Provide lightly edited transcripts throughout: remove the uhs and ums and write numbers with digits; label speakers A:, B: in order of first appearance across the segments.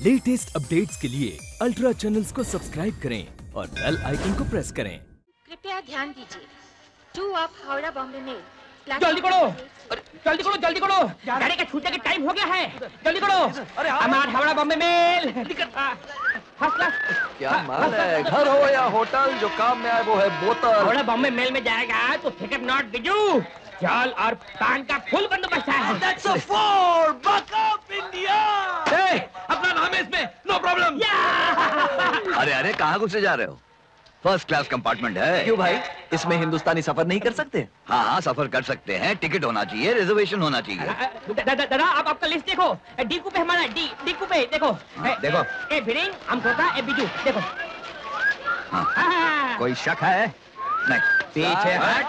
A: Latest updates के लिए ultra channels को सब्सक्राइब करें और बेल आइकन को प्रेस करें।
B: कृपया ध्यान दीजिए। 2 ऑफ हावड़ा बॉम्बे मेल।
C: जल्दी करो, जल्दी करो, जल्दी करो, गाड़ी का छूटने का टाइम हो गया है। जल्दी करो। हमारा हावड़ा बॉम्बे मेल।
D: क्या माल है, घर हो या होटल, जो काम में आए वो है बोतल।
C: हावड़ा बॉम्बे मेल में जाएगा तो फिकर नॉट बिजू, चाल और पान का फुल बंदोबस्त है।
D: That's a four, buck up India। अपना नाम है इसमें, नो प्रॉब्लम।
E: अरे अरे कहाँ घुसे जा रहे हो? फर्स्ट क्लास कंपार्टमेंट है।
D: क्यों भाई, इसमें हिंदुस्तानी सफर नहीं कर सकते?
E: हाँ हाँ सफर कर सकते हैं, टिकट होना चाहिए, रिजर्वेशन होना चाहिए।
C: दादा आप आपका लिस्ट देखो। डी कूपे हमारा, डी कूपे देखो।
E: देखो
C: ए भिड़िंग, हम खोता, ए बिजू देखो।
E: हाँ। कोई शक है? नहीं।
D: पीछे हट।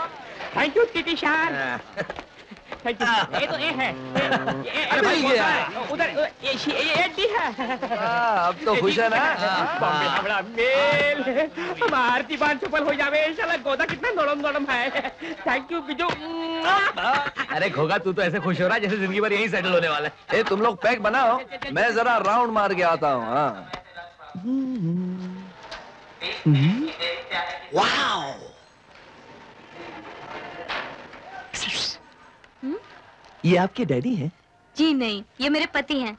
C: Thank you TT sir. Thank you. ये तो ए है।
D: अरे भाई ये
C: उधर ये डी है।
D: अब तो खुश है ना?
C: बॉम्बे हावड़ा मेल। हमारा आरती बान सफल हो जावे। इंशाल्लाह गोदा कितना नरम नरम है। Thank you Biju.
D: अरे घोगा, तू तो ऐसे खुश हो रहा है जैसे जिंदगी भर यहीं सेटल होने वाला है। तुम लोग पैक बनाओ, मैं जरा राउंड मार के आता हूँ। हाँ। वाओ, ये आपके डैडी हैं?
B: जी नहीं, ये मेरे पति हैं।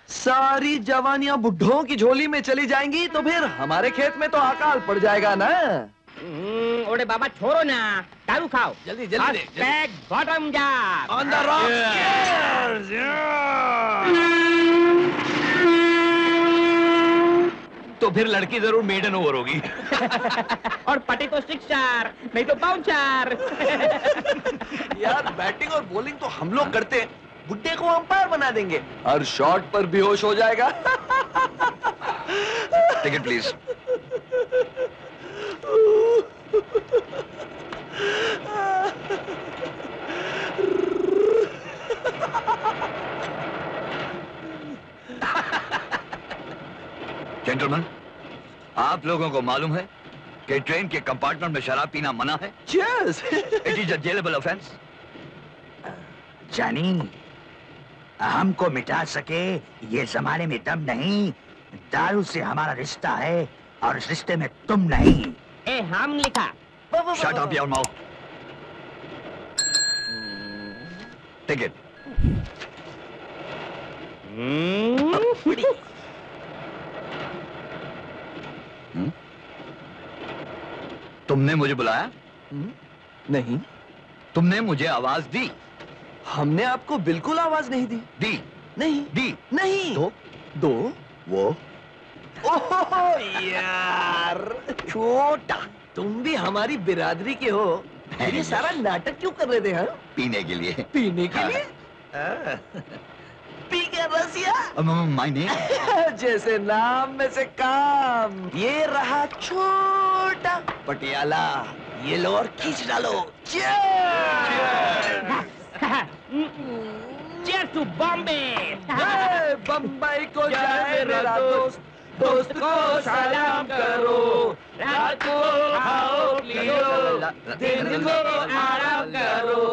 D: सारी जवानियां बुढ़ों की झोली में चली जाएंगी तो फिर हमारे खेत में तो अकाल पड़ जाएगा ना।
C: ओरे बाबा छोड़ो ना, दारू खाओ।
D: जल्दी जल्दी
C: बैग बॉटम जा।
D: On the rock. तो फिर लड़की जरूर मेडन ओवर होगी।
C: और पटी तो सिक्सर, नहीं तो बाउंसर।
D: यार बैटिंग और बॉलिंग तो हम लोग करते हैं, बुड्ढे को अंपायर बना देंगे और शॉट पर बेहोश हो जाएगा।
E: Ticket please. जेंटलमैन, आप लोगों को मालूम है कि ट्रेन के कंपार्टमेंट में शराब पीना मना है।
D: Cheers!
E: It is a jailable offence.
F: जानी, हमको मिटा सके ये जमाने में दम नहीं। दारू से हमारा रिश्ता है और इस रिश्ते में तुम नहीं।
C: ए हम लिखा।
E: Shut up your mouth. Ticket. तुमने मुझे बुलाया?
D: नहीं,
E: तुमने मुझे आवाज दी?
D: हमने आपको बिल्कुल आवाज नहीं दी।
E: दी?
D: नहीं
E: दी?
D: नहीं। दो
E: वो?
D: ओहो यार, छोटा, तुम भी हमारी बिरादरी के हो। ये सारा नाटक क्यों कर रहे थे? हाँ,
E: पीने के लिए।
D: पीने के
E: हाँ।
D: लिए? पी के रसिया।
E: मायने?
D: जैसे नाम में से काम। ये रहा छोटा पटियाला, ये लो और खींच डालो।
C: Cheers to Bombay.
D: बम्बई को जाए मेरा दोस्त, दोस्त को सलाम करो। रात को खाओ पियो, दिन को आराम करो।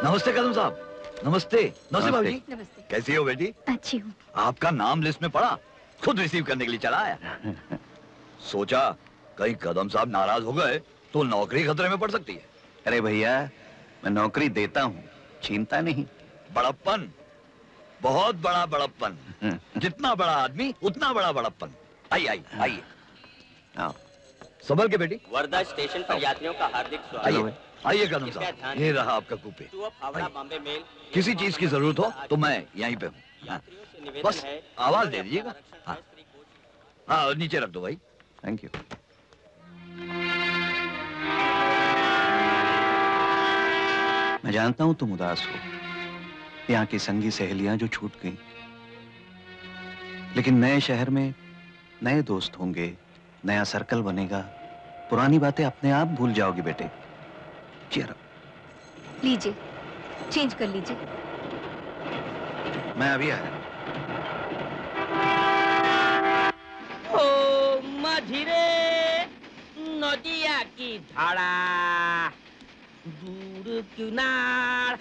E: नमस्ते कदम साहब। नमस्ते। नमस्ते भाभी।
B: नमस्ते।
E: कैसी हो बेटी?
B: अच्छी हूँ।
E: आपका नाम लिस्ट में पड़ा, खुद रिसीव करने के लिए चला आया। सोचा कहीं कदम साहब नाराज हो गए तो नौकरी खतरे में पड़ सकती है।
F: अरे भैया, मैं नौकरी देता हूँ, छीनता नहीं।
E: बड़प्पन, बहुत बड़ा बड़प्पन। जितना बड़ा आदमी उतना बड़ा बड़प्पन। आइए आइए आइए, संभल के बेटी।
G: वर्धा स्टेशन पर यात्रियों का हार्दिक स्वागत।
E: आइए आइए कदम साहब, ये रहा आपका कूपे।
G: हावड़ा बॉम्बे मेल।
E: किसी चीज की जरूरत हो तो मैं यहीं पे हूँ। बस आवाज दे दीजिएगा। हाँ नीचे रख दो भाई।
F: Thank you. मैं जानता हूं तुम उदास हो, यहाँ की संगी सहेलियां जो छूट गई,
H: लेकिन नए शहर में नए दोस्त होंगे, नया सर्कल बनेगा, पुरानी बातें अपने आप भूल जाओगी बेटे। Cheer up.
B: लीजिए, चेंज कर लीजिए।
H: मैं अभी आया।
C: ओ मझिरे नदिया की धारा, दूर किनार।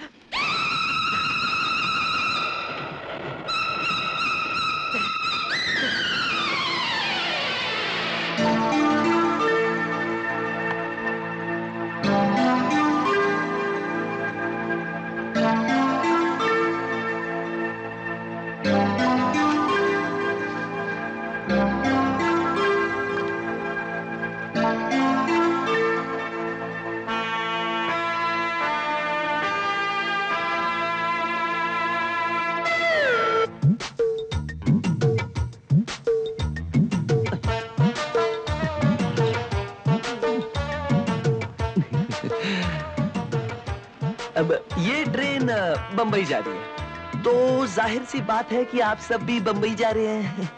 D: अब ये ट्रेन बंबई जा रही है, तो जाहिर सी बात है कि आप सब भी बंबई जा रहे हैं।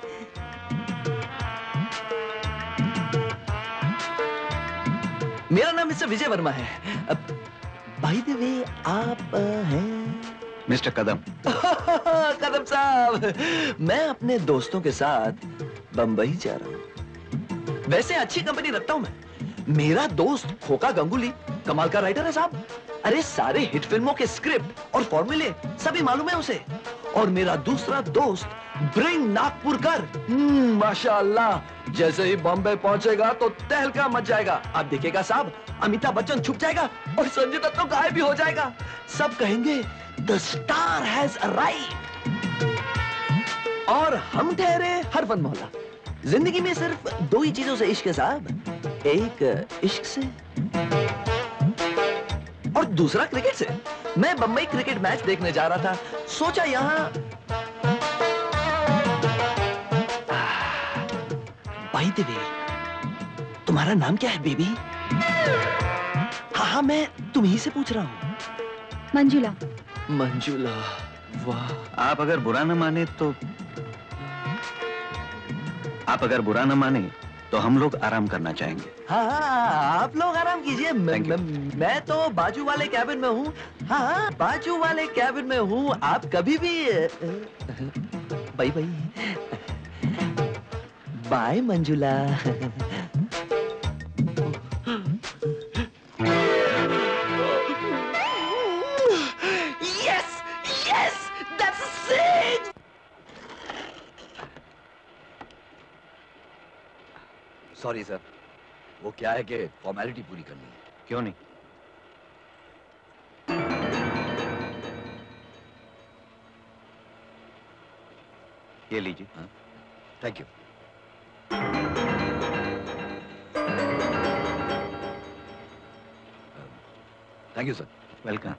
D: मेरा नाम मिस्टर विजय वर्मा है। बाय द वे, आप हैं
H: मिस्टर कदम।
D: कदम साहब, मैं अपने दोस्तों के साथ बंबई जा रहा हूँ। वैसे अच्छी कंपनी रखता हूँ मैं। मेरा दोस्त खोका गंगुली कमाल का राइटर है साहब। अरे सारे हिट फिल्मों के स्क्रिप्ट और फॉर्मूले सभी मालूम है उसे। और मेरा दूसरा दोस्त ब्रिंग नागपुरकर, माशाअल्लाह, जैसे ही बॉम्बे पहुंचेगा तो तहलका मच जाएगा। आप देखिएगा साहब, अमिताभ बच्चन छुप जाएगा और संजय दत्त तो गायब भी हो जाएगा। सब कहेंगे द स्टार हैज अराइव्ड। और हम ठहरे हरफन मोहल्ला। जिंदगी में सिर्फ दो ही चीजों से इश्क है साहब, एक इश्क से और दूसरा क्रिकेट से। मैं बंबई क्रिकेट मैच देखने जा रहा था, सोचा यहाँ बाय द वे, तुम्हारा नाम क्या है बेबी? हाँ, मैं तुम्ही से पूछ रहा हूँ।
B: मंजुला।
D: मंजुला, वाह।
H: आप अगर बुरा न माने तो हम लोग आराम करना चाहेंगे।
D: हाँ, आप लोग आराम कीजिए। मैं तो बाजू वाले कैबिन में हूँ। हाँ, बाजू वाले कैबिन में हूँ। आप कभी भी bye bye. Bye Manjula. Yes yes, that's it.
E: Sorry sir, वो क्या है कि फॉर्मेलिटी पूरी करनी है।
H: क्यों नहीं? ये लीजिए।
E: Thank you. Thank you sir.
H: Welcome.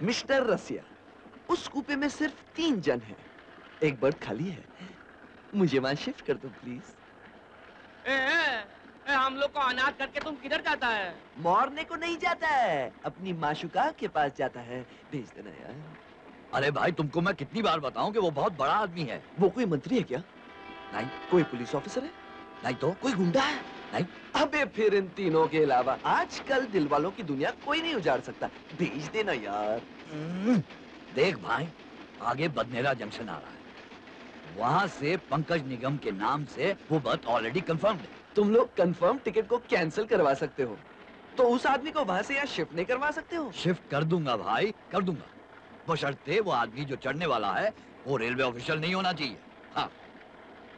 D: Mister Rasiya, उस कूपे में सिर्फ 3 जन हैं। एक बर्थ खाली है, मुझे वहां शिफ्ट कर दो प्लीज।
C: हम लोग को अनाथ करके तुम किधर जाता है?
D: मरने को नहीं जाता है, अपनी माशुका के पास जाता है। भेज देना यार।
E: अरे भाई, तुमको मैं कितनी बार बताऊं कि वो बहुत बड़ा आदमी है।
D: वो कोई मंत्री है क्या?
E: नहीं।
D: कोई पुलिस ऑफिसर है?
E: नहीं तो।
D: कोई गुंडा है?
E: नहीं।
D: अबे फिर इन तीनों के अलावा आजकल दिल वालों की दुनिया कोई नहीं उजाड़ सकता। भेज देना यार।
E: देख भाई, आगे बदनेरा जंक्शन आ रहा है, वहाँ से पंकज निगम के नाम से वो बर्थ ऑलरेडी कंफर्म्ड है।
D: तुम लोग कंफर्म टिकट को कैंसिल करवा सकते हो, तो उस आदमी को वहाँ से यहाँ शिफ्ट नहीं करवा सकते हो?
E: शिफ्ट कर दूंगा भाई, कर दूंगा, बशर्ते वो आदमी जो चढ़ने वाला है वो रेलवे ऑफिशियल नहीं होना चाहिए। हाँ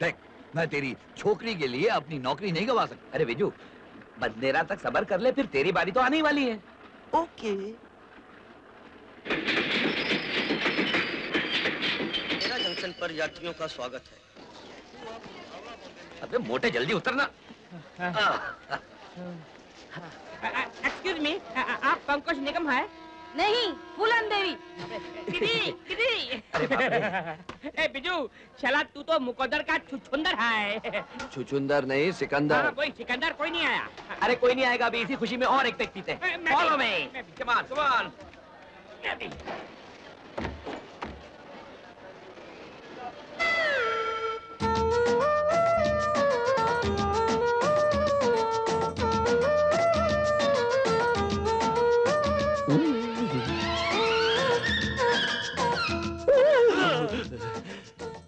E: देख, मैं तेरी छोकरी के लिए अपनी नौकरी नहीं गवा सकता।
C: अरे विजू, बदनेरा तक सबर कर ले, फिर तेरी बारी तो आने ही वाली है।
D: ओके।
G: बदनेरा जंक्शन पर यात्रियों का स्वागत है।
C: अबे मोटे, जल्दी उतरना।
I: एक्सक्यूज मी, आप पंकज निगम है?
B: नहीं, फूलन देवी।
C: ए बिजू, चला तू तो मुकद्दर का छुछुंदर है।
D: छुछुंदर नहीं, सिकंदर।
C: हाँ, कोई सिकंदर कोई नहीं आया।
D: अरे कोई नहीं आएगा अभी, इसी खुशी में और एक पेग पीते हैं। Follow me. Come on, come on.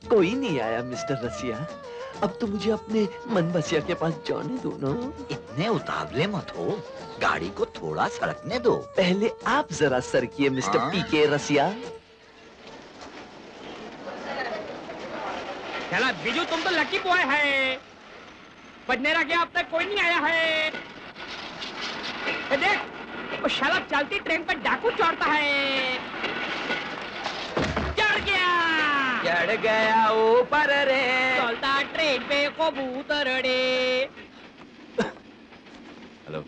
I: कोई नहीं आया मिस्टर रसिया। अब तो मुझे अपने मन बसिया के पास जाने दो ना।
F: इतने उतावले मत हो, गाड़ी को थोड़ा सरकने दो।
I: पहले आप जरा सरकिए मिस्टर पीके रसिया।
C: चला बिजू, तुम तो लकी बॉय है। बजनेरा गया, अब तक कोई नहीं आया है। देख, वो शाला चलती ट्रेन पर डाकू चढ़ता है।
D: चढ़ गया ऊपर रे,
C: चलता ट्रेन पे कबूतर रे।
E: हेलो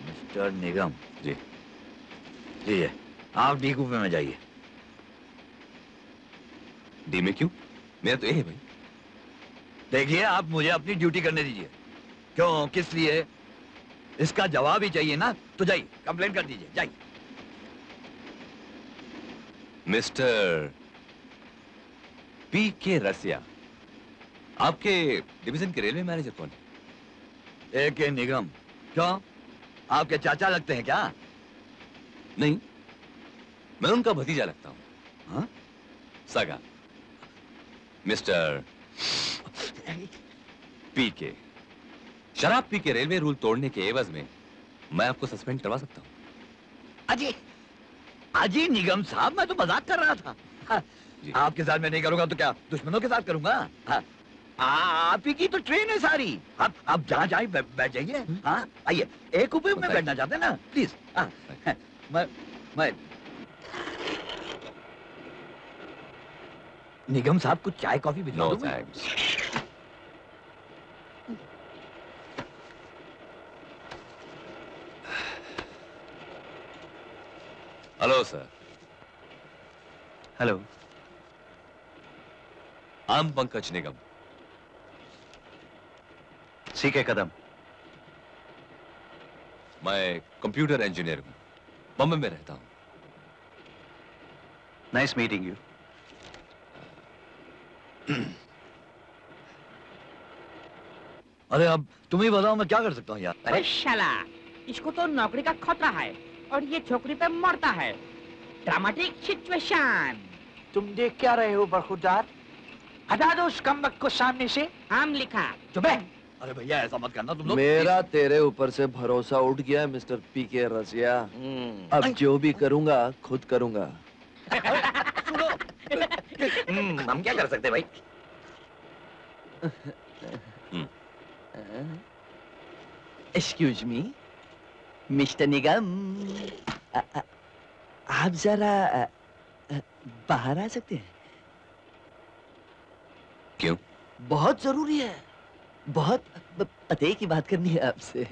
F: मिस्टर निगम
E: जी।
F: जी है, आप डी कूपे में जाइए।
E: डी में क्यों? मेरा तो ये है भाई।
F: देखिए, आप मुझे अपनी ड्यूटी करने दीजिए। क्यों, किस लिए, इसका जवाब ही चाहिए ना। तो जाइए, कंप्लेन कर दीजिए, जाइए।
E: मिस्टर पीके रसिया, आपके डिवीजन के रेलवे मैनेजर कौन है?
F: ए.के. निगम। क्यों, आपके चाचा लगते हैं क्या?
E: नहीं, मैं उनका भतीजा लगता हूँ।
F: हाँ?
E: सगा। मिस्टर पीके, शराब पी के रेलवे रूल तोड़ने के एवज में मैं आपको सस्पेंड करवा सकता हूँ।
F: अजी निगम साहब, मैं तो मजाक कर रहा था। हाँ, आपके साथ मैं नहीं करूंगा तो क्या दुश्मनों के साथ करूंगा? हाँ, आप ही की तो ट्रेन है सारी। आप जहाँ जाए बैठ जाइए। हाँ, आइए, एक कूपे में बैठना चाहते हैं ना, प्लीज। हाँ, मैं निगम साहब कुछ चाय कॉफी भिजवा दूं?
E: No thanks. Hello sir.
H: Hello.
E: I am Pankaj Nigam.
H: C K Kadam.
E: मैं कंप्यूटर इंजीनियर हूं, बम्बई में रहता हूं।
H: Nice meeting you.
F: अरे अब तुम ही बताओ, मैं क्या कर सकता हूँ यार?
C: अरे शाला, इसको तो नौकरी का खतरा है और ये छोकरी पे मरता है। Dramatic situation.
F: तुम देख क्या रहे हो बरखुरदार? हटा दो उस कमबख्त को सामने से।
C: आम लिखा।
F: चुप है। अरे भैया, ऐसा मत करना तुम लोग।
D: मेरा तेरे ऊपर से भरोसा उठ गया मिस्टर पीके रसिया। अब जो भी करूंगा खुद करूंगा।
F: सुनो। हम क्या कर सकते भाई?
I: एक्सक्यूज मी मिस्टर निगम, आप जरा बाहर आ सकते हैं?
E: क्यों?
I: बहुत जरूरी है, बहुत पते की बात करनी है आपसे।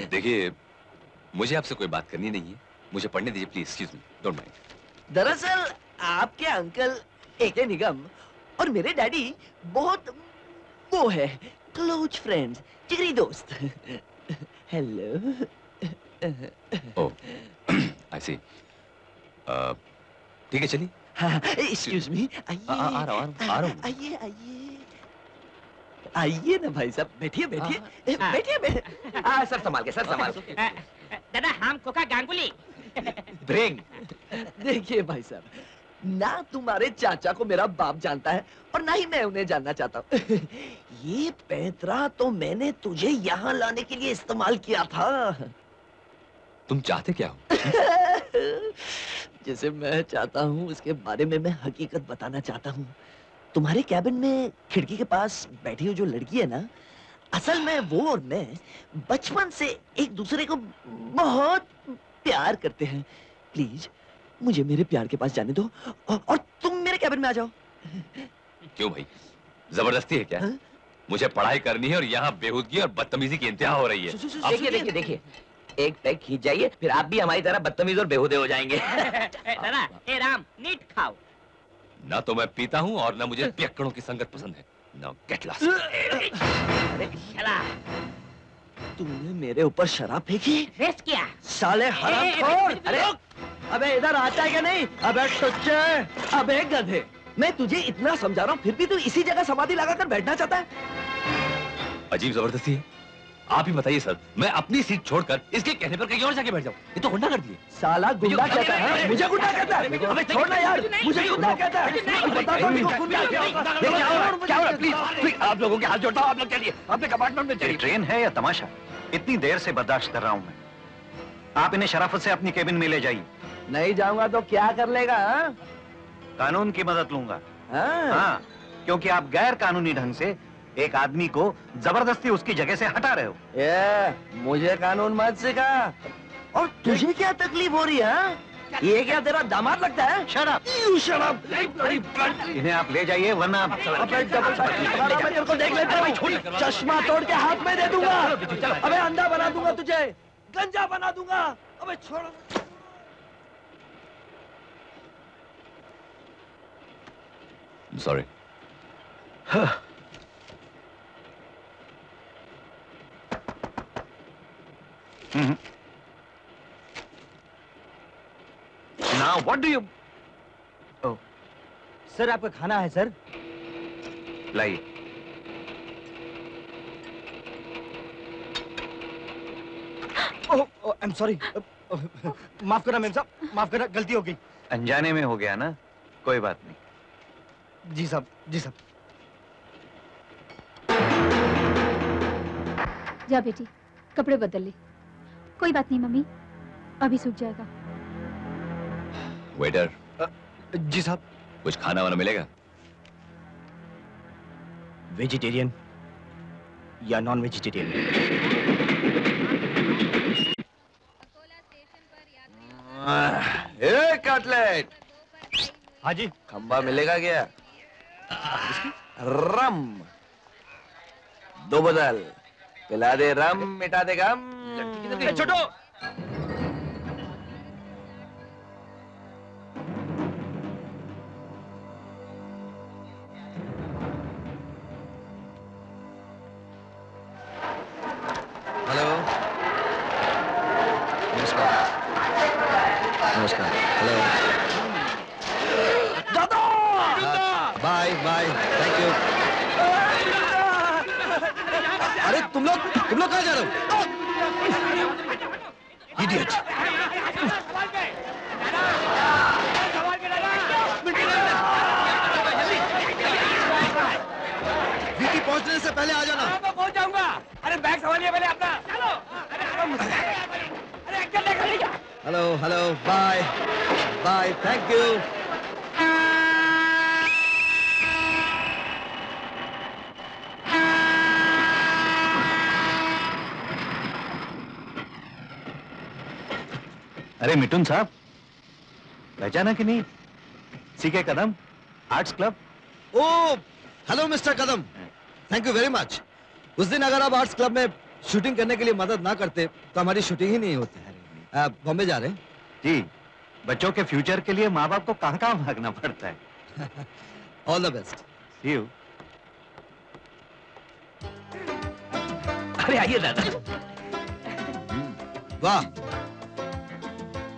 E: देखिए, मुझे आपसे कोई बात करनी नहीं है, मुझे पढ़ने दीजिए please. Excuse me, don't mind.
I: दरअसल आपके अंकल ए.के. निगम और मेरे डैडी बहुत वो है, क्लोज फ्रेंड्स, जिगरी दोस्त। हेलो।
E: ओह, आई सी। ठीक है, चलिए।
I: एक्सक्यूज मी, आइए।
E: आ रहा हूँ।
I: आइए आइए आइए ना भाई साहब, बैठिए बैठिए बैठिए।
D: सर संभाल के, सर संभाल के।
C: दादा, हम कोका गांगुली।
D: ब्रिंग।
I: देखिए भाई साहब, ना तुम्हारे चाचा को मेरा बाप जानता है और ना ही मैं उन्हें जानना चाहता हूँ। ये पैतरा तो मैंने तुझे यहाँ लाने के लिए इस्तेमाल किया था।
E: तुम चाहते क्या हो?
I: जैसे मैं चाहता हूँ उसके बारे में मैं हकीकत बताना चाहता हूँ। तुम्हारे कैबिन में खिड़की के पास बैठी हुई जो लड़की है ना, असल में वो और मैं बचपन से एक दूसरे को बहुत प्यार करते हैं। प्लीज मुझे मेरे प्यार के पास जाने दो और तुम मेरे कैबिन में आ जाओ।
E: क्यों भाई, जबरदस्ती है क्या?
J: मुझे पढ़ाई करनी है और यहाँ बेहूदगी और बदतमीजी की इंतहा हो रही है।
I: देखिए देखिए देखिए, एक पैक खींच जाइए, फिर आप भी हमारी तरह बदतमीज और बेहूदे हो जाएंगे।
C: दादा, ए राम, नीट खाओ।
J: ना तो मैं पीता हूँ और ना मुझे पियक्कड़ों की संगत पसंद है। Now get lost।
I: तुमने मेरे ऊपर शराब फेंकी?
C: रेस्ट किया।
I: साले हरामखोर! अरे अबे इधर आता है क्या नहीं? अबे टुच्चे! अबे गधे! मैं तुझे इतना समझा रहा हूँ, फिर भी तू इसी जगह समाधि लगाकर बैठना चाहता है?
J: अजीब जबरदस्ती है। आप ही बताइए सर, मैं अपनी सीट छोड़कर इसके कहने पर कहीं और जाके बैठ जाऊं? ये तो गुंडा कर दिए।
I: साला गुंडा कहता है? मुझे गुंडा कहता है? अबे छोड़ना यार, मुझे गुंडा कहता है? बता दो इनको गुंडा क्या होगा?
F: क्या हो रहा? प्लीज आप लोगों के हाथ जोड़ता हूँ, आप लोग चलिए अपने कंपार्टमेंट में चलिए।
H: ट्रेन है या तमाशा? इतनी देर से बर्दाश्त कर रहा हूँ मैं। आप इन्हें शराफत से अपनी केबिन में ले जाइए।
I: नहीं जाऊंगा तो क्या कर लेगा?
H: कानून की मदद लूंगा।
I: हाँ,
H: क्योंकि आप गैर कानूनी ढंग से एक आदमी को जबरदस्ती उसकी जगह से हटा रहे हो।
I: ये मुझे कानून मत सिखा। और तुझे क्या तकलीफ हो रही है? ये क्या तेरा दामाद लगता है?
H: शराब इन्हें आप ले जाइए, वरना
I: तेरे को देख लेता हूँ, चश्मा तोड़ के हाथ में दे दूंगा। अबे अंधा बना दूंगा तुझे, गंजा बना दूंगा। अबे छोड़।
J: Sorry।
H: Now what do you?
I: Oh, sir आपका खाना है सर।
H: लाइए।
I: आई एम सॉरी, माफ करना मेम साहब, माफ करना, गलती हो गई।
H: अनजाने में हो गया ना, कोई बात नहीं।
I: जी साहब, जी साहब।
K: जा बेटी, कपड़े बदल ले। कोई बात नहीं मम्मी, अभी सूख जाएगा।
J: वेटर।
I: जी साहब।
J: कुछ खाना वाना मिलेगा?
I: वेजिटेरियन या नॉन वेजिटेरियन?
F: कटलेट।
I: हाँ जी।
F: खंबा मिलेगा क्या? रम 2 बोतल पिला दे, रम मिटा दे गम।
C: छोटो,
F: हेलो, नमस्कार। नमस्कार, hello. Bye bye, thank you. अरे तुम लोग कहाँ जा रहे हो? इडियट। वीटी पहुंचने से पहले आ जाना।
C: मैं पहुंच जाऊंगा। अरे बैग संभालिए पहले अपना। चलो। अरे एक्शन लेकर लिया।
F: Hello hello, bye bye, thank you.
H: अरे मिठुन साहब, पहचाना कि नहीं? C K Kadam, arts club.
F: Oh, hello mister Kadam, thank you very much. उस दिन अगर आप आर्ट्स क्लब में शूटिंग करने के लिए मदद ना करते तो हमारी शूटिंग ही नहीं होती। आप बॉम्बे जा रहे हैं?
H: जी, बच्चों के फ्यूचर के लिए माँ बाप को कहाँ भागना पड़ता है।
F: All the best.
H: See you.
I: अरे आइए दादा।
F: वाह,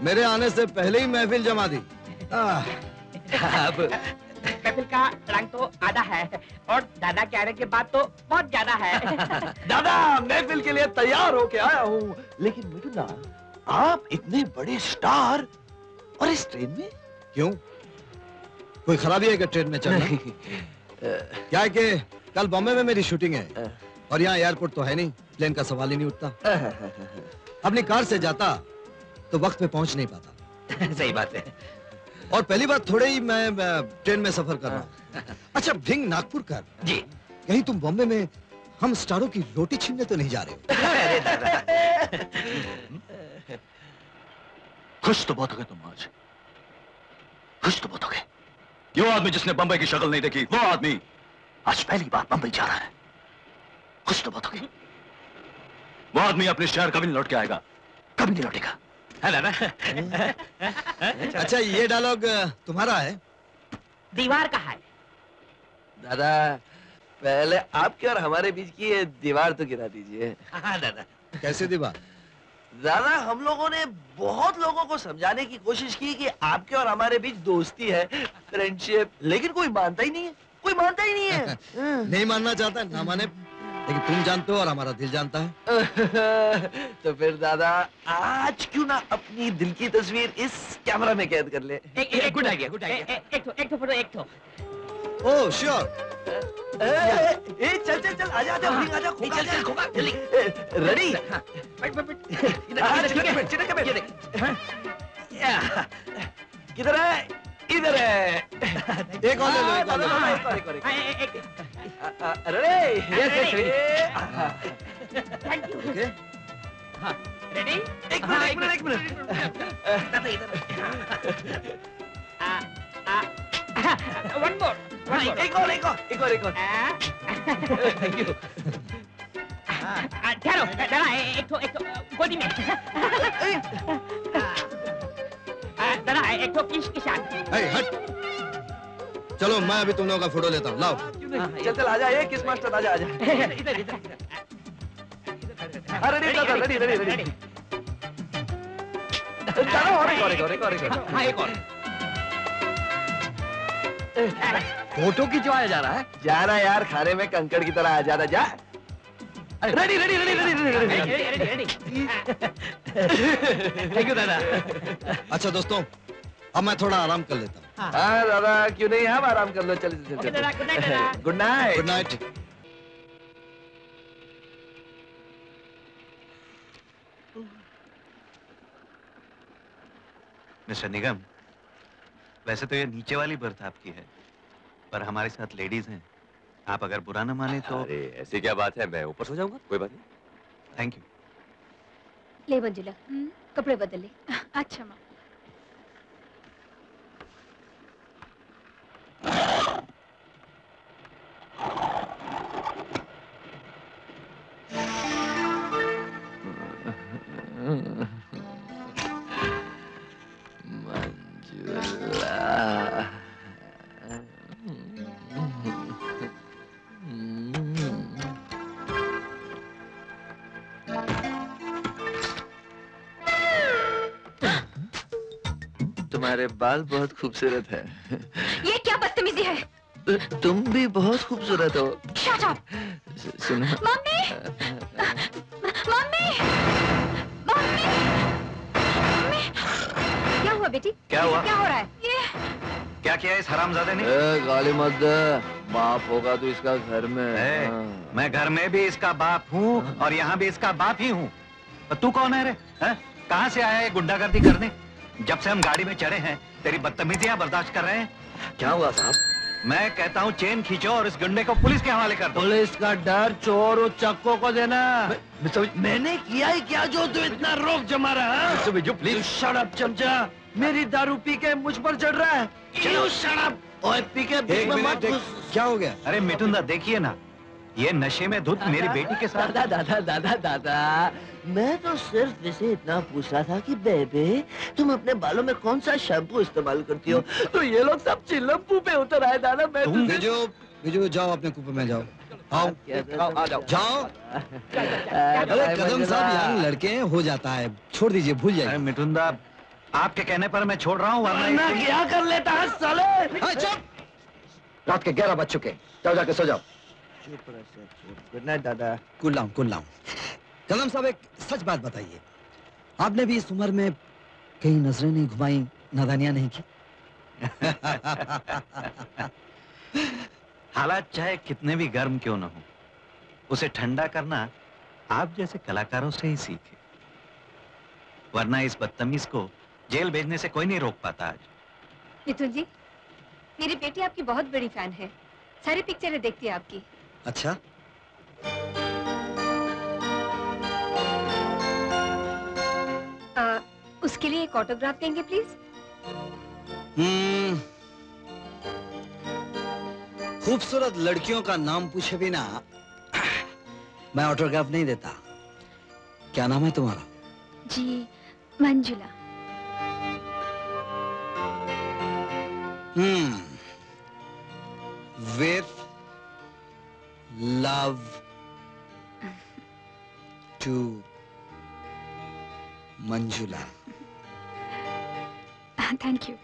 F: मेरे आने से पहले ही महफिल जमा दी।
C: अब महफिल का रंग तो आधा है और दादा के आने के बाद तो बहुत ज्यादा है।
I: दादा, महफिल के लिए तैयार होके आया हूँ। लेकिन मिठुना, आप इतने बड़े स्टार और इस ट्रेन में?
F: क्यों, कोई खराबी है क्या ट्रेन में चलना? क्या है कि कल बॉम्बे में मेरी शूटिंग है और यहाँ एयरपोर्ट तो है नहीं, प्लेन का सवाल ही नहीं उठता। अपनी कार से जाता तो वक्त पे पहुंच नहीं पाता।
I: सही बात है।
F: और पहली बार थोड़े ही मैं ट्रेन में सफर कर रहा हूँ। अच्छा, भिंग नागपुर कर
I: जी,
F: कहीं तुम बॉम्बे में हम स्टारों की रोटी छीनने तो नहीं जा रहे हो?
I: अरे दादा।
H: खुश तो बहुत हो गए तुम आज, खुश तो बहुत हो गए। यो आदमी जिसने बंबई की शक्ल नहीं देखी, वो आदमी आज पहली बार बंबई जा रहा है। कुछ तो बात होगी।
J: वो आदमी अपने शहर कभी नहीं लौट के आएगा,
H: कभी नहीं लौटेगा।
J: है ना?
L: अच्छा, ये डायलॉग तुम्हारा है?
C: दीवार का है।
I: दादा पहले आपके और हमारे बीच की ये दीवार तो गिरा दीजिए।
C: हाँ दादा।
L: कैसे दीवार?
I: दादा हम लोगों ने बहुत लोगों को समझाने की कोशिश की कि आपके और हमारे बीच दोस्ती है, फ्रेंडशिप, लेकिन कोई मानता ही नहीं है, कोई मानता ही नहीं है।
L: नहीं मानना चाहता, ना माने, लेकिन तुम जानते हो और हमारा दिल जानता है।
I: तो फिर दादा आज क्यों ना अपनी दिल की तस्वीर इस कैमरा में कैद कर ले।
C: एक गुड आइडिया, गुड आइडिया। एक तो फोटो, एक तो।
L: Oh sure.
I: चल चल चल, आजा आजा, आजा, खोखा, चल खोखा, जल्दी। रेडी? चिटक के बैठ। किधर है? इधर है।
L: एक और ले लो, एक और ले लो।
C: Thank you. रेडी?
I: एक मिनट।
C: One more.
I: एक और।
C: Thank you. ठहरो, एक तो गोदी में। दादा एक तो किस के साथ?
L: हट। चलो मैं अभी तुम लोगों का फोटो लेता हूँ, लाओ।
I: चल आजा, ये किस मास्टर, आजा।
C: इधर।
I: अरे रेडी। चलो और एक।
C: हाँ एक और।
L: फोटो खिंचवाया जा रहा है?
I: जा रहा यार, खाने में कंकड़ की तरह आ जाना, जा। रेडी।
C: थैंक यू दादा।
L: अच्छा दोस्तों, अब मैं थोड़ा आराम कर लेता हूँ।
I: हाँ दादा, क्यों नहीं, हम आराम कर लो। चल। Good night.
L: Good night.
H: Mister Nigam, वैसे तो ये नीचे वाली बर्थ आपकी है, पर हमारे साथ लेडीज हैं। आप अगर बुरा न माने तो।
J: अरे ऐसी क्या बात है, मैं ऊपर सो जाऊंगा, कोई बात नहीं।
H: Thank you.
K: ले मंजुला, कपड़े बदल ले। अच्छा माँ।
I: तुम्हारे बाल बहुत खूबसूरत है।
B: ये क्या बदतमीजी है?
I: तुम भी बहुत खूबसूरत हो।
B: Shut up!
I: सुनो।
B: मम्मी! क्या हुआ बेटी?
H: क्या हुआ?
B: क्या हो रहा है? ये
H: क्या किया इस हरामजादे ने?
I: गाली मत दे, बाप होगा तो इसका घर में।
H: मैं घर में भी इसका बाप हूँ और यहाँ भी इसका बाप ही हूँ। तू कौन है रे? कहाँ से आया है गुंडागर्दी करने? जब से हम गाड़ी में चढ़े हैं तेरी बदतमीजियां बर्दाश्त कर रहे हैं।
I: क्या हुआ साहब?
H: मैं कहता हूँ चेन खींचो और इस गुंडे को पुलिस के हवाले कर दो।
D: पुलिस का डर चोर और चक्कों को देना।
I: मैंने किया ही क्या जो तू इतना रोक जमा रहा है?
D: प्लीज शट अप चमचा, मेरी दारू पी के मुझ पर चढ़ रहा है।
I: चलो शट अप। ओए पी के बीच में मत घुस।
L: क्या हो गया?
H: अरे मिठुंदा देखिए ना, ये नशे में धुत मेरी बेटी के साथ।
I: दादा, मैं तो सिर्फ इसे इतना पूछ रहा था कि बेबे तुम अपने बालों में कौन सा शैम्पू इस्तेमाल करती हो, तो ये लोग सब चिल्लम्पू पे उतर आए। दादा मैं
L: बिजू जाओ अपने कूपे में जाओ। आओ जाओ।
I: अरे
L: कदम साहब यार, लड़के हैं, हो जाता है, छोड़ दीजिए, भूल जाइए।
H: मिठुंदा आपके कहने पर मैं छोड़ रहा हूँ,
I: वरना क्या कर लेता है साले।
L: चुप। रात के 11 बज चुके, जाओ जाके सो जाओ।
I: गुड नाइट दादा।
L: कुल लाऊं। कदम साहब एक सच बात बताइए, आपने भी इस उम्र में कहीं नजरें नहीं घुमाई, नादानियां नहीं की?
H: हालात चाहे कितने भी गर्म क्यों न हो, उसे ठंडा करना आप जैसे कलाकारों से ही सीखे, वरना इस बदतमीज को जेल भेजने से कोई नहीं रोक पाता। आज
B: मिथुन जी, मेरी बेटी आपकी बहुत बड़ी फैन है, सारी पिक्चरें देखती है आपकी।
L: अच्छा,
B: उसके लिए एक ऑटोग्राफ देंगे प्लीज?
L: खूबसूरत लड़कियों का नाम पूछे बिना मैं ऑटोग्राफ नहीं देता। क्या नाम है तुम्हारा?
K: जी Manjula.
L: With love to Manjula.
K: Thank you.